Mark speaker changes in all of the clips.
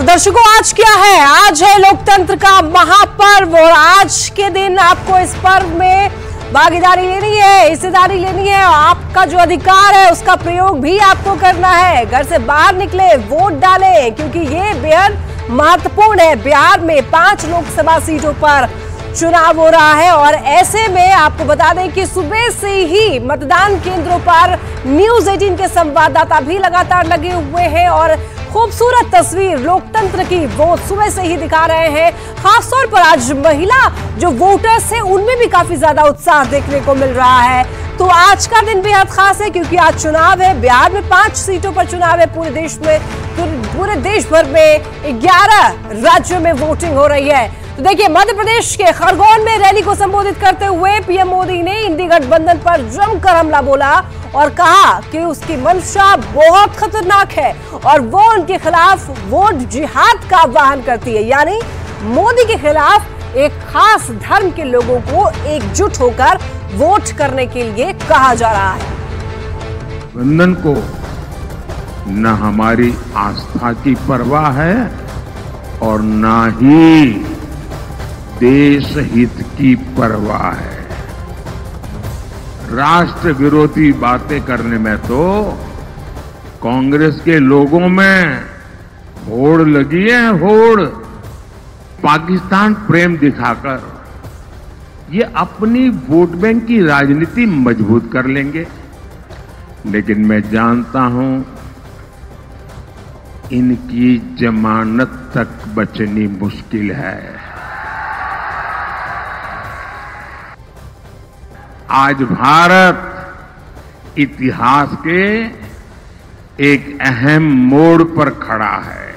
Speaker 1: दर्शकों, आज क्या है? आज है लोकतंत्र का महापर्व और आज के दिन आपको इस पर्व में भागीदारी लेनी है, हिस्सेदारी लेनी है। आपका जो अधिकार है उसका प्रयोग भी आपको करना है। घर से बाहर निकले, वोट डालें, क्योंकि ये बेहद महत्वपूर्ण है। बिहार में 5 लोकसभा सीटों पर चुनाव हो रहा है और ऐसे में आपको बता दें कि सुबह से ही मतदान केंद्रों पर न्यूज़ 18 के संवाददाता भी लगातार लगे हुए हैं और खूबसूरत तस्वीर लोकतंत्र की वो सुबह से ही दिखा रहे हैं। खासतौर पर आज महिला जो वोटर्स हैं उनमें भी काफी ज्यादा उत्साह देखने को मिल रहा है। तो आज का दिन बेहद खास है क्योंकि आज चुनाव है। बिहार में 5 सीटों पर चुनाव है। पूरे देश भर में 11 राज्यों में वोटिंग हो रही है। तो देखिए, मध्य प्रदेश के खरगोन में रैली को संबोधित करते हुए पीएम मोदी ने इंडी गठबंधन पर जमकर हमला बोला और कहा कि उसकी मंशा बहुत खतरनाक है और वो उनके खिलाफ वोट जिहाद का आह्वान करती है। यानी मोदी के खिलाफ एक खास धर्म के लोगों को एकजुट होकर वोट करने के लिए कहा जा रहा है।
Speaker 2: गठबंधन को न हमारी आस्था की परवाह है और न ही देश हित की परवाह है। राष्ट्र विरोधी बातें करने में तो कांग्रेस के लोगों में होड़ लगी है, होड़। पाकिस्तान प्रेम दिखाकर ये अपनी वोट बैंक की राजनीति मजबूत कर लेंगे। लेकिन मैं जानता हूं इनकी जमानत तक बचनी मुश्किल है। आज भारत इतिहास के एक अहम मोड़ पर खड़ा है।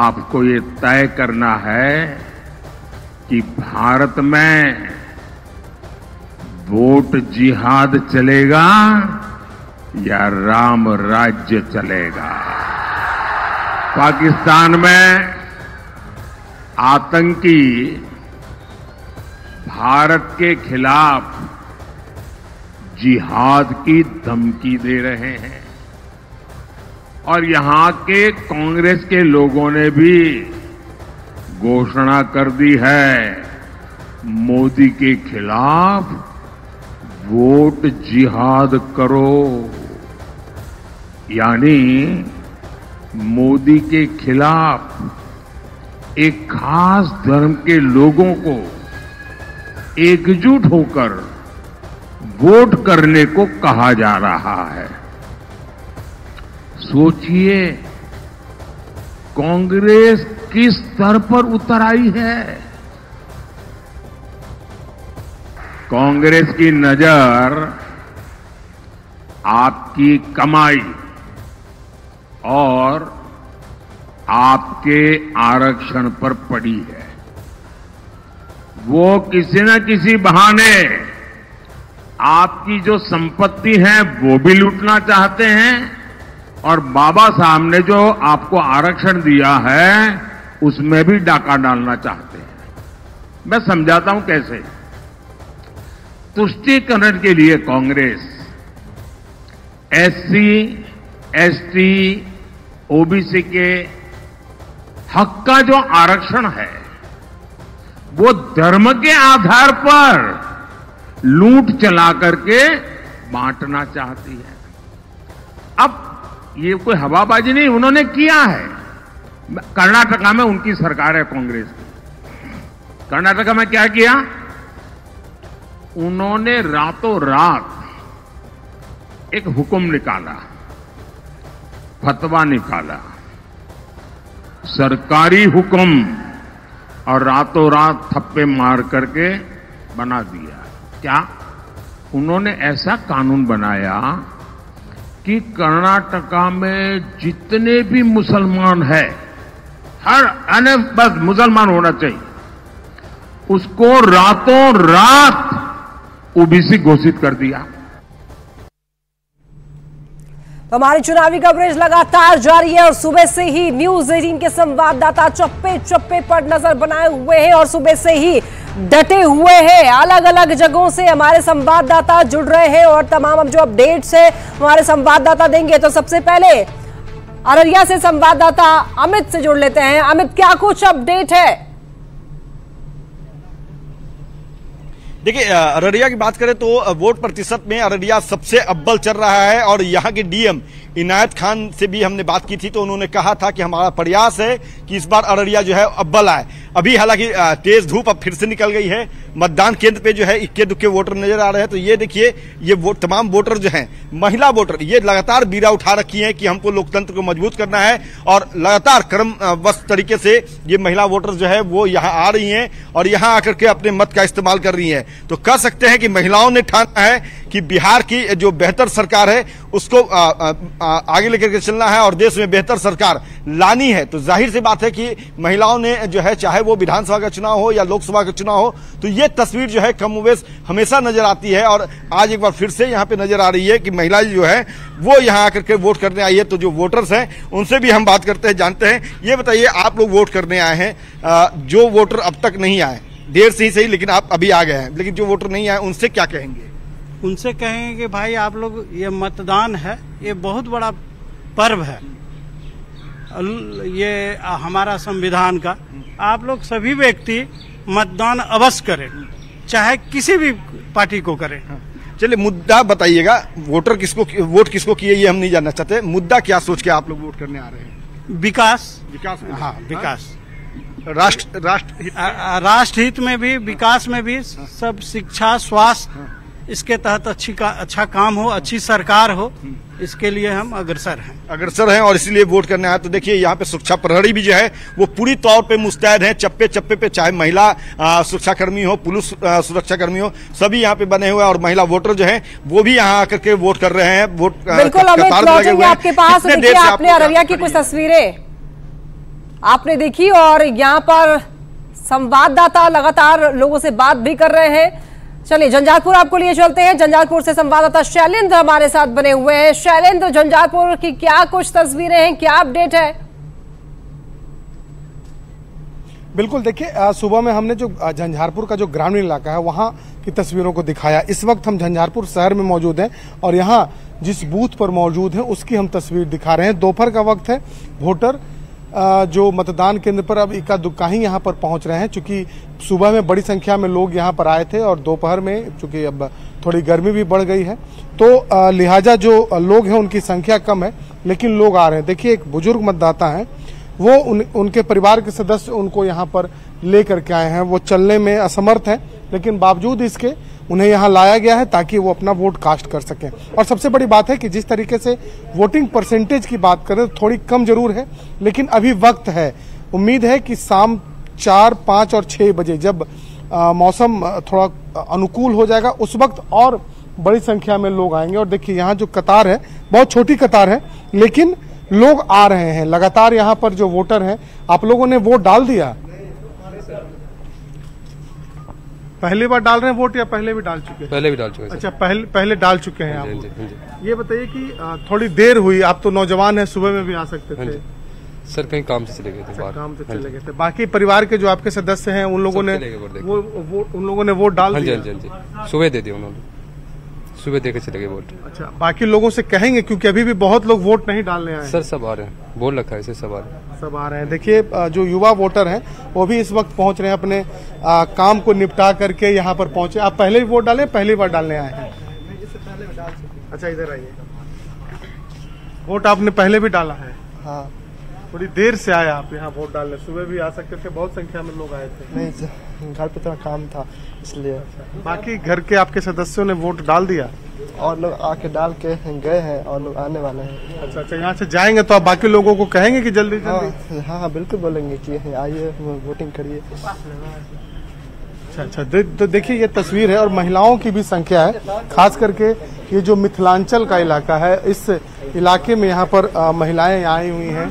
Speaker 2: आपको ये तय करना है कि भारत में वोट जिहाद चलेगा या राम राज्य चलेगा। पाकिस्तान में आतंकी भारत के खिलाफ जिहाद की धमकी दे रहे हैं और यहां के कांग्रेस के लोगों ने भी घोषणा कर दी है मोदी के खिलाफ वोट जिहाद करो। यानी मोदी के खिलाफ एक खास धर्म के लोगों को एकजुट होकर वोट करने को कहा जा रहा है। सोचिए कांग्रेस किस स्तर पर उतर आई है। कांग्रेस की नजर आपकी कमाई और आपके आरक्षण पर पड़ी है। वो किसी न किसी बहाने आपकी जो संपत्ति है वो भी लूटना चाहते हैं और बाबा साहब ने जो आपको आरक्षण दिया है उसमें भी डाका डालना चाहते हैं। मैं समझाता हूं कैसे। तुष्टीकरण के लिए कांग्रेस एससी, एसटी, ओबीसी के हक का जो आरक्षण है वो धर्म के आधार पर लूट चला करके बांटना चाहती है। अब ये कोई हवाबाजी नहीं, उन्होंने किया है। कर्नाटका में उनकी सरकार है कांग्रेस की। कर्नाटका में क्या किया? उन्होंने रातों रात एक हुक्म निकाला, फतवा निकाला, सरकारी हुक्म, और रातों रात थप्पे मार करके बना दिया। क्या? उन्होंने ऐसा कानून बनाया कि कर्नाटका में जितने भी मुसलमान हैं, हर बस मुसलमान होना चाहिए, उसको रातों रात ओबीसी घोषित कर दिया।
Speaker 1: हमारी चुनावी कवरेज लगातार जारी है और सुबह से ही न्यूज़ 18 के संवाददाता चप्पे चप्पे पर नजर बनाए हुए हैं और सुबह से ही डटे हुए हैं। अलग अलग जगहों से हमारे संवाददाता जुड़ रहे हैं और तमाम जो अपडेट्स है हमारे संवाददाता देंगे। तो सबसे पहले अररिया से संवाददाता अमित से जुड़ लेते हैं। अमित, क्या कुछ अपडेट है?
Speaker 3: देखिए, अररिया की बात करें तो वोट प्रतिशत में अररिया सबसे अव्वल चल रहा है और यहाँ के डीएम इनायत खान से भी हमने बात की थी तो उन्होंने कहा था कि हमारा प्रयास है कि इस बार अररिया जो है अव्वल आए। अभी हालांकि तेज धूप अब फिर से निकल गई है, मतदान केंद्र पे जो है इक्के दुक्के वोटर नजर आ रहे हैं। तो ये देखिए, ये तमाम वोटर जो हैं, महिला वोटर, ये लगातार बीड़ा उठा रखी है कि हमको लोकतंत्र को मजबूत करना है और लगातार क्रमबद्ध तरीके से ये महिला वोटर जो है वो यहाँ आ रही हैं और यहाँ आकर के अपने मत का इस्तेमाल कर रही हैं। तो कह सकते हैं कि महिलाओं ने ठाना है कि बिहार की जो बेहतर सरकार है उसको आगे लेकर के चलना है और देश में बेहतर सरकार लानी है। तो जाहिर सी बात है कि महिलाओं ने जो है, चाहे वो विधानसभा का चुनाव हो या लोकसभा का चुनाव हो, तो ये तस्वीर जो है कमोबेश हमेशा नजर आती है और आज एक बार फिर से यहाँ पे नजर आ रही है कि महिलाएं जो है वो यहाँ आकर के वोट करने आई है। तो जो वोटर्स हैं उनसे भी हम बात करते हैं, जानते हैं। ये बताइए, आप लोग वोट करने आए हैं, जो वोटर अब तक नहीं आए, देर से ही सही लेकिन आप अभी आ गए हैं, लेकिन जो वोटर नहीं आए उनसे क्या कहेंगे?
Speaker 4: उनसे कहेंगे कि भाई आप लोग, ये मतदान है, ये बहुत बड़ा पर्व है, ये हमारा संविधान का। आप लोग सभी व्यक्ति मतदान अवश्य करें, चाहे किसी भी पार्टी को करें।
Speaker 3: चलिए, मुद्दा बताइएगा, वोट किसको किए ये हम नहीं जानना चाहते, मुद्दा क्या सोच के आप लोग वोट करने आ रहे हैं?
Speaker 4: विकास।
Speaker 3: हाँ,
Speaker 4: विकास,
Speaker 3: राष्ट्र
Speaker 4: हित में भी, विकास में भी, सब शिक्षा, स्वास्थ्य, इसके तहत अच्छा काम हो, अच्छी सरकार हो, इसके लिए हम अग्रसर हैं
Speaker 3: और इसीलिए वोट करने आए। तो देखिए, यहाँ पे सुरक्षा प्रहरी भी जो है वो पूरी तौर पे मुस्तैद है, चप्पे चप्पे पे, चाहे महिला सुरक्षाकर्मी हो, पुलिस सुरक्षाकर्मी हो, सभी यहाँ पे बने हुए हैं और महिला वोटर जो है वो भी यहाँ आकर के वोट कर रहे हैं। वोट
Speaker 1: बिल्कुल आपके पास। देखिए, आपने अररिया की कुछ तस्वीरें आपने देखी और यहाँ पर संवाददाता लगातार लोगों से बात भी कर रहे हैं। चलिए, झंझारपुर आपको लिए चलते हैं। झंझारपुर से संवाददाता शैलेंद्र हमारे साथ बने हुए हैं। शैलेंद्र, झंझारपुर की क्या कुछ तस्वीरें हैं, क्या अपडेट है?
Speaker 5: बिल्कुल, देखिए, सुबह में हमने जो झंझारपुर का जो ग्रामीण इलाका है वहां की तस्वीरों को दिखाया। इस वक्त हम झंझारपुर शहर में मौजूद हैं और यहाँ जिस बूथ पर मौजूद हैं उसकी हम तस्वीर दिखा रहे हैं। दोपहर का वक्त है, वोटर जो मतदान केंद्र पर अब इक्का दुक्का ही यहाँ पर पहुंच रहे हैं, चूंकि सुबह में बड़ी संख्या में लोग यहाँ पर आए थे और दोपहर में चूंकि अब थोड़ी गर्मी भी बढ़ गई है तो लिहाजा जो लोग हैं उनकी संख्या कम है, लेकिन लोग आ रहे हैं। देखिए, एक बुजुर्ग मतदाता हैं, वो उनके परिवार के सदस्य उनको यहाँ पर ले करके आए हैं। वो चलने में असमर्थ हैं, लेकिन बावजूद इसके उन्हें यहाँ लाया गया है ताकि वो अपना वोट कास्ट कर सकें। और सबसे बड़ी बात है कि जिस तरीके से वोटिंग परसेंटेज की बात करें तो थोड़ी कम जरूर है, लेकिन अभी वक्त है। उम्मीद है कि शाम 4, 5 और 6 बजे जब मौसम थोड़ा अनुकूल हो जाएगा उस वक्त और बड़ी संख्या में लोग आएंगे। और देखिए, यहाँ जो कतार है बहुत छोटी कतार है, लेकिन लोग आ रहे हैं लगातार। यहाँ पर जो वोटर हैं, आप लोगों ने वोट डाल दिया? पहली बार डाल रहे हैं वोट या पहले भी डाल चुके हैं?
Speaker 6: पहले भी डाल चुके हैं।
Speaker 5: अच्छा, पहले डाल चुके हैं आप। ये बताइए कि थोड़ी देर हुई, आप तो नौजवान हैं, सुबह में भी आ सकते थे।
Speaker 6: सर, कहीं काम से चले गए थे,
Speaker 5: काम से चले गए थे। बाकी परिवार के जो आपके सदस्य हैं उन लोगों ने वोट डाल दिया?
Speaker 6: हाँ जी, सुबह दे दिया उन्होंने, सुबह देके चले गए वोट।
Speaker 5: अच्छा, बाकी लोगों से कहेंगे, क्योंकि अभी भी बहुत लोग वोट नहीं डालने आए?
Speaker 6: सर, सब आ रहे हैं, बोल रखा है इसे, सब आ रहे हैं।
Speaker 5: देखिए, जो युवा वोटर हैं वो भी इस वक्त पहुंच रहे हैं, अपने काम को निपटा करके यहाँ पर पहुंचे। आप पहले भी वोट डाले, पहली बार डालने आए हैं? अच्छा, इधर आइए। वोट आपने पहले भी डाला है?
Speaker 7: हाँ।
Speaker 5: थोड़ी देर से आए आप यहाँ वोट डालने? सुबह भी आ सकते थे, बहुत संख्या में लोग आए थे।
Speaker 7: नहीं, घर पे थोड़ा काम था इसलिए।
Speaker 5: बाकी घर के आपके सदस्यों ने वोट डाल दिया?
Speaker 7: और लोग आके डाल के गए हैं और लोग आने वाले हैं।
Speaker 5: अच्छा, यहाँ से जाएंगे तो आप बाकी लोगों को कहेंगे कि जल्दी जल्दी?
Speaker 7: हाँ, बिल्कुल बोलेंगे कि आइए वोटिंग करिए।
Speaker 5: अच्छा, तो देखिए, ये तस्वीर है और महिलाओं की भी संख्या है, खास करके ये जो मिथिलांचल का इलाका है, इस इलाके में यहाँ पर महिलाएं आई हुई हैं।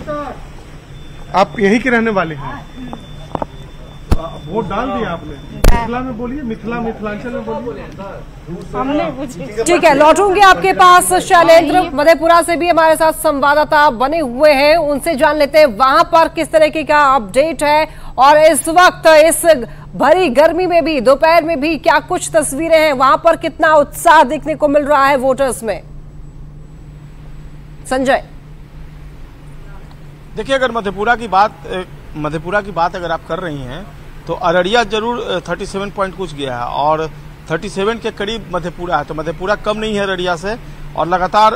Speaker 5: आप यहीं के रहने वाले हैं? वोट डाल दिया आपने? मिथिला में बोलिए, मिथिलांचल में बोलिए।
Speaker 1: ठीक है, लौटूंगी आपके पास। शैलेंद्र मधेपुरा से भी हमारे साथ संवाददाता बने हुए हैं, उनसे जान लेते हैं वहां पर किस तरीके का अपडेट है और इस वक्त इस भरी गर्मी में भी, दोपहर में भी क्या कुछ तस्वीरें हैं, वहां पर कितना उत्साह देखने को मिल रहा है वोटर्स में। संजय।
Speaker 8: देखिए, अगर मधेपुरा की बात अगर आप कर रही हैं तो अररिया जरूर 37 पॉइंट कुछ गया है और 37 के करीब मधेपुरा है, तो मधेपुरा कम नहीं है अररिया से। और लगातार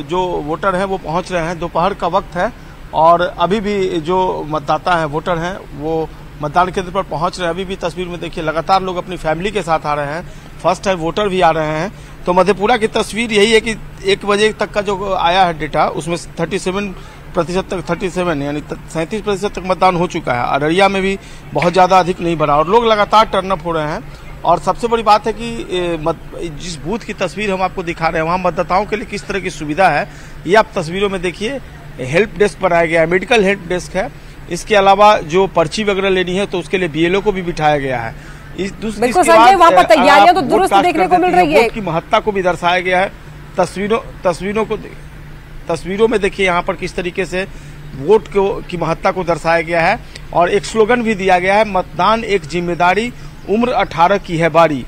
Speaker 8: जो वोटर हैं वो पहुंच रहे हैं। दोपहर का वक्त है और अभी भी जो मतदाता हैं, वोटर हैं, वो मतदान केंद्र पर पहुंच रहे हैं। अभी भी तस्वीर में देखिए लगातार लोग अपनी फैमिली के साथ आ रहे हैं, फर्स्ट टाइम वोटर भी आ रहे हैं। तो मधेपुरा की तस्वीर यही है कि 1 बजे तक का जो आया है डेटा, उसमें 37% तक 37 यानी 37% तक मतदान हो चुका है। अररिया में भी बहुत ज़्यादा अधिक नहीं भरा और लोग लगातार टर्नअप हो रहे हैं। और सबसे बड़ी बात है कि जिस बूथ की तस्वीर हम आपको दिखा रहे हैं वहाँ मतदाताओं के लिए किस तरह की सुविधा है, ये आप तस्वीरों में देखिए। हेल्प डेस्क बनाया गया है, मेडिकल हेल्प डेस्क है। इसके अलावा जो पर्ची वगैरह लेनी है तो उसके लिए BLO को भी बिठाया गया है।
Speaker 1: बिल्कुल संजय, वहाँ पर तैयारियां तो दुरुस्त देखने को मिल रही है।
Speaker 8: वोट की महत्ता को भी दर्शाया गया है। तस्वीरों में देखिए यहाँ पर किस तरीके से वोट की महत्ता को दर्शाया गया है। और एक स्लोगन भी दिया गया है, मतदान एक जिम्मेदारी, उम्र 18 की है बारी।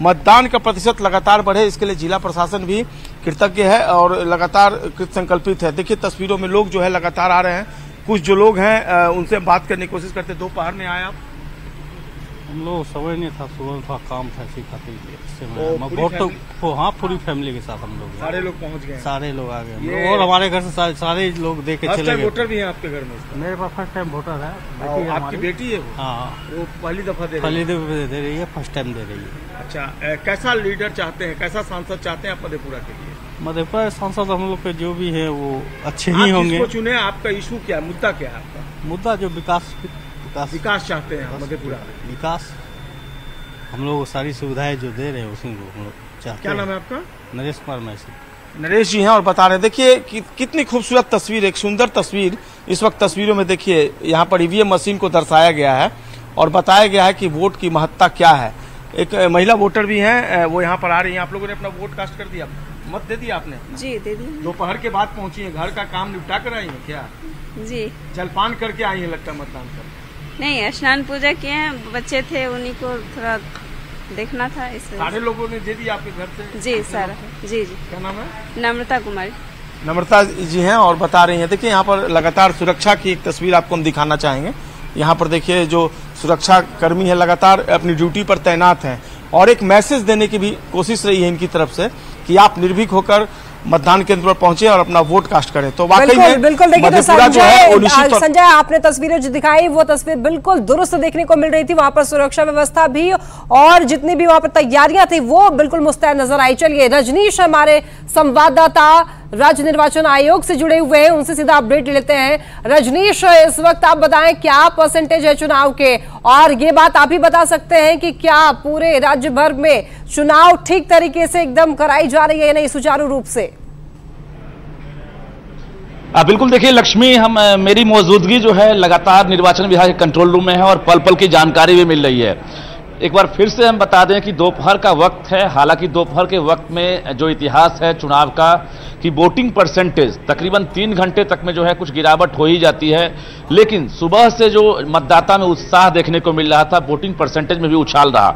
Speaker 8: मतदान का प्रतिशत लगातार बढ़े, इसके लिए जिला प्रशासन भी कृतज्ञ है और लगातार कृत संकल्पित है। देखिए तस्वीरों में लोग जो है लगातार आ रहे हैं। कुछ जो लोग हैं उनसे बात करने की कोशिश करते। दोपहर में आए आप?
Speaker 4: हम लोग समय नहीं था, सुबह था, काम था, इसी खातिर हाँ पूरी फैमिली के साथ हम लोग
Speaker 8: सारे लोग पहुंच गए,
Speaker 4: सारे लोग आ गए और हमारे घर से सारे लोग देख के चले गए।
Speaker 8: वोटर भी है आपके घर में?
Speaker 4: मेरे पास फर्स्ट टाइम वोटर है।
Speaker 8: आपकी बेटी है?
Speaker 4: हाँ,
Speaker 8: वो पहली दफा दे
Speaker 4: रही है, फर्स्ट टाइम दे रही है।
Speaker 8: अच्छा, कैसा लीडर चाहते हैं, कैसा सांसद चाहते हैं आप मधेपुरा के लिए?
Speaker 4: मधेपुरा सांसद हम लोग के जो भी है वो अच्छे ही होंगे।
Speaker 8: किसको चुने? आपका इशू क्या है, मुद्दा क्या है आपका?
Speaker 4: मुद्दा जो विकास
Speaker 8: चाहते हैं मधेपुरा में।
Speaker 4: विकास हम लोग सारी सुविधाएं जो दे रहे हैं उसी को हम लोग चाहते हैं।
Speaker 8: क्या नाम है आपका?
Speaker 4: नरेश कुमार मैसी।
Speaker 8: नरेश जी हैं और बता रहे हैं। देखिए कितनी खूबसूरत तस्वीर, एक सुंदर तस्वीर इस वक्त तस्वीरों में देखिए। यहाँ पर EVM मशीन को दर्शाया गया है और बताया गया है कि वोट की महत्ता क्या है। एक महिला वोटर भी हैं, वो यहाँ पर आ रही हैं। आप लोगों ने अपना वोट कास्ट कर दिया, मत दे दिया आपने?
Speaker 9: जी दे दी।
Speaker 8: दोपहर के बाद पहुंची है, घर का काम निपटा कर आई है क्या?
Speaker 9: जी।
Speaker 8: जलपान करके आई है लगता है मतदान कर?
Speaker 9: नहीं, स्नान पूजा किए हैं, बच्चे थे उन्हीं को थोड़ा देखना था इसलिए।
Speaker 8: सारे लोगों ने दे दिया आपके घर से?
Speaker 9: जी सर। जी।
Speaker 8: क्या नाम है?
Speaker 9: नम्रता कुमारी।
Speaker 8: नम्रता जी हैं और बता रही हैं। देखिए यहाँ पर लगातार सुरक्षा की एक तस्वीर आपको हम दिखाना चाहेंगे। यहाँ पर देखिए जो सुरक्षा कर्मी है लगातार अपनी ड्यूटी पर तैनात हैं और एक मैसेज देने की भी कोशिश रही है इनकी तरफ से कि आप निर्भीक होकर मतदान केंद्र पर पहुंचे और अपना वोट कास्ट करें। तो वाकई में
Speaker 1: बिल्कुल देखिए, तो संजय आपने तस्वीरें जो दिखाई वो तस्वीर बिल्कुल दुरुस्त देखने को मिल रही थी। वहां पर सुरक्षा व्यवस्था भी और जितनी भी वहां पर तैयारियां थी वो बिल्कुल मुस्तैद नजर आई। चलिए रजनीश हमारे संवाददाता राज्य निर्वाचन आयोग से जुड़े हुए हैं, उनसे सीधा अपडेट लेते हैं। रजनीश, इस वक्त आप बताएं क्या परसेंटेज है चुनाव के, और ये बात आप ही बता सकते हैं कि क्या पूरे राज्य भर में चुनाव ठीक तरीके से एकदम कराई जा रही है या नहीं, सुचारू रूप से?
Speaker 10: बिल्कुल देखिए लक्ष्मी, मेरी मौजूदगी जो है लगातार निर्वाचन विभाग के कंट्रोल रूम में है और पल पल की जानकारी भी मिल रही है। एक बार फिर से हम बता दें कि दोपहर का वक्त है। हालांकि दोपहर के वक्त में जो इतिहास है चुनाव का कि वोटिंग परसेंटेज तकरीबन 3 घंटे तक में जो है कुछ गिरावट हो ही जाती है, लेकिन सुबह से जो मतदाता में उत्साह देखने को मिल रहा था वोटिंग परसेंटेज में भी उछाल रहा।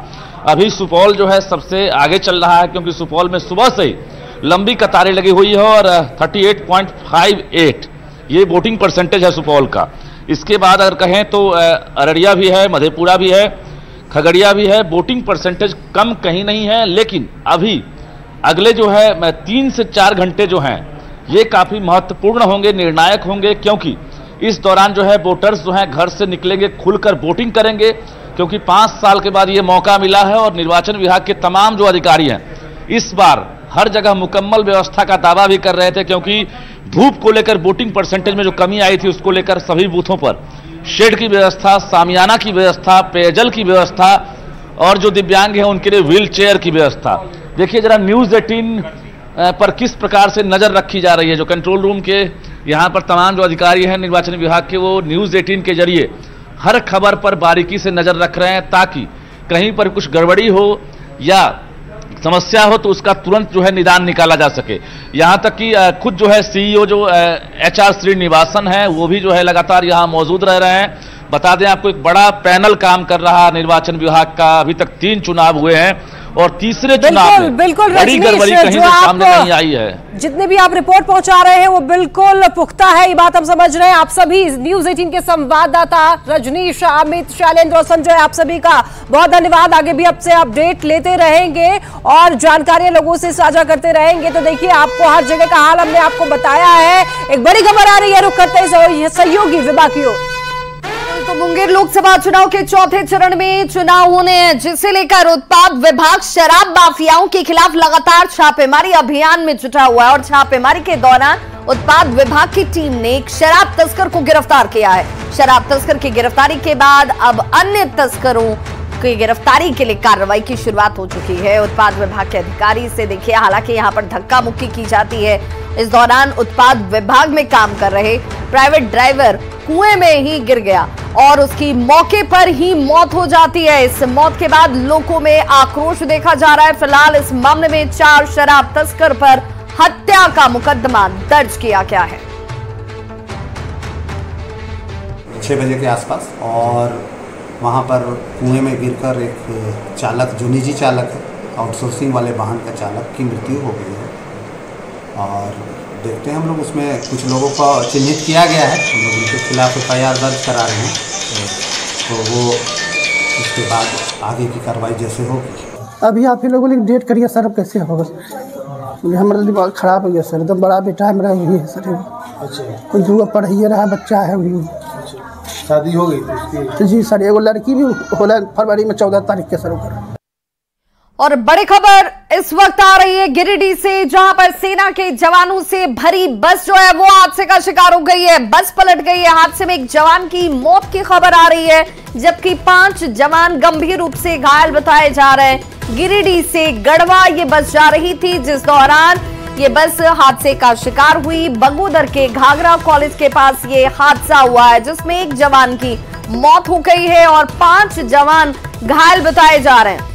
Speaker 10: अभी सुपौल जो है सबसे आगे चल रहा है क्योंकि सुपौल में सुबह से ही लंबी कतारें लगी हुई है और 38.58 ये वोटिंग परसेंटेज है सुपौल का। इसके बाद अगर कहें तो अररिया भी है, मधेपुरा भी है, खगड़िया भी है। वोटिंग परसेंटेज कम कहीं नहीं है, लेकिन अभी अगले जो है 3 से 4 घंटे जो हैं ये काफ़ी महत्वपूर्ण होंगे, निर्णायक होंगे, क्योंकि इस दौरान जो है वोटर्स जो हैं घर से निकलेंगे, खुलकर वोटिंग करेंगे, क्योंकि 5 साल के बाद ये मौका मिला है और निर्वाचन विभाग के तमाम जो अधिकारी हैं इस बार हर जगह मुकम्मल व्यवस्था का दावा भी कर रहे थे, क्योंकि धूप को लेकर वोटिंग परसेंटेज में जो कमी आई थी उसको लेकर सभी बूथों पर शेड की व्यवस्था, सामियाना की व्यवस्था, पेयजल की व्यवस्था और जो दिव्यांग हैं उनके लिए व्हील चेयर की व्यवस्था। देखिए जरा न्यूज़ 18 पर किस प्रकार से नजर रखी जा रही है। जो कंट्रोल रूम के यहाँ पर तमाम जो अधिकारी हैं निर्वाचन विभाग के, वो न्यूज़ 18 के जरिए हर खबर पर बारीकी से नजर रख रहे हैं ताकि कहीं पर कुछ गड़बड़ी हो या समस्या हो तो उसका तुरंत जो है निदान निकाला जा सके। यहां तक कि खुद जो है CEO जो HR श्रीनिवासन है वो भी जो है लगातार यहां मौजूद रह रहे हैं। बता दें आपको एक बड़ा पैनल काम कर रहा निर्वाचन विभाग का। अभी तक 3 चुनाव हुए हैं और तीसरे चुनाव में
Speaker 1: बिल्कुल
Speaker 10: बड़ी गड़बड़ी कहीं से सामने नहीं आई है।
Speaker 1: जितने भी आप रिपोर्ट पहुंचा रहे हैं वो बिल्कुल पुख्ता है, ये बात हम समझ रहे हैं। आप सभी न्यूज़ 18 के संवाददाता रजनीश, अमित, शैलेंद्र और संजय, आप सभी का बहुत धन्यवाद। आगे भी आपसे अपडेट लेते रहेंगे और जानकारियां लोगों से साझा करते रहेंगे। तो देखिए, आपको हर जगह का हाल हमने आपको बताया है। एक बड़ी खबर आ रही है, रुक करते हैं सहयोगी विभाग की ओर।
Speaker 11: तो मुंगेर लोकसभा चुनाव के चौथे चरण में चुनाव होने हैं, जिसे लेकर उत्पाद विभाग शराब माफियाओं के खिलाफ लगातार छापेमारी अभियान में जुटा हुआ है। और छापेमारी के दौरान उत्पाद विभाग की टीम ने एक शराब तस्कर को गिरफ्तार किया है। शराब तस्कर की गिरफ्तारी के बाद अब अन्य तस्करों की गिरफ्तारी के लिए कार्रवाई की शुरुआत हो चुकी है। उत्पाद विभाग के अधिकारी से देखिए, हालांकि यहां पर धक्का मुक्की की जाती है। इस दौरान उत्पाद विभाग में काम कर रहे प्राइवेट ड्राइवर कुएं में ही गिर गया और उसकी मौके पर ही मौत हो जाती है। इस मौत के बाद लोगों में आक्रोश देखा जा रहा है। फिलहाल इस मामले में 4 शराब तस्कर पर हत्या का मुकदमा दर्ज किया गया है।
Speaker 12: 6 बजे के आसपास और वहां पर कुएं में गिरकर एक चालक, जो निजी चालक है, आउटसोर्सिंग वाले वाहन का चालक की मृत्यु हो गई है। और देखते हैं हम लोग, उसमें कुछ लोगों को चिन्हित किया गया है, हम लोग उनके खिलाफ FIR दर्ज करा रहे हैं। तो वो उसके बाद आगे की कार्रवाई जैसे होगी।
Speaker 13: अभी आप ही लोगों ने डेट करिए सर, अब कैसे होगा? हमारा दिमाग खराब हो गया सर, एकदम बड़ा बेटा है मेरा, वही है सर। अच्छा, कुछ दूर पढ़ ही रहा, बच्चा है वही।
Speaker 12: शादी हो गई
Speaker 13: जी सर, एगो लड़की भी होला फरवरी में 14 तारीख के सर ऊपर।
Speaker 11: और बड़ी खबर इस वक्त आ रही है गिरिडीह से, जहां पर सेना के जवानों से भरी बस जो है वो हादसे का शिकार हो गई है। बस पलट गई है। हादसे में एक जवान की मौत की खबर आ रही है, जबकि 5 जवान गंभीर रूप से घायल बताए जा रहे हैं। गिरिडीह से गढ़वा ये बस जा रही थी, जिस दौरान ये बस हादसे का शिकार हुई। बगोदर के घाघरा कॉलेज के पास ये हादसा हुआ है, जिसमें एक जवान की मौत हो गई है और 5 जवान घायल बताए जा रहे हैं।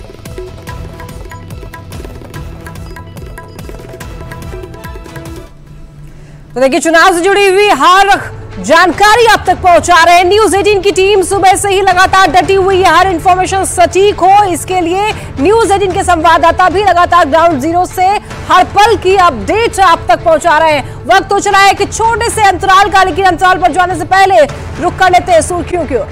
Speaker 1: तो देखिए, चुनाव से जुड़ी हुई हर जानकारी आप तक पहुंचा रहे हैं। न्यूज़ 18 की टीम सुबह से ही लगातार डटी हुई है, हर इंफॉर्मेशन सटीक हो इसके लिए न्यूज़ 18 के संवाददाता भी लगातार ग्राउंड जीरो से हर पल की अपडेट आप तक पहुंचा रहे हैं। वक्त तो चला है कि छोटे से अंतराल का, लेकिन अंतराल पर जाने से पहले रुक कर लेते हैं सुर्खियों की ओर।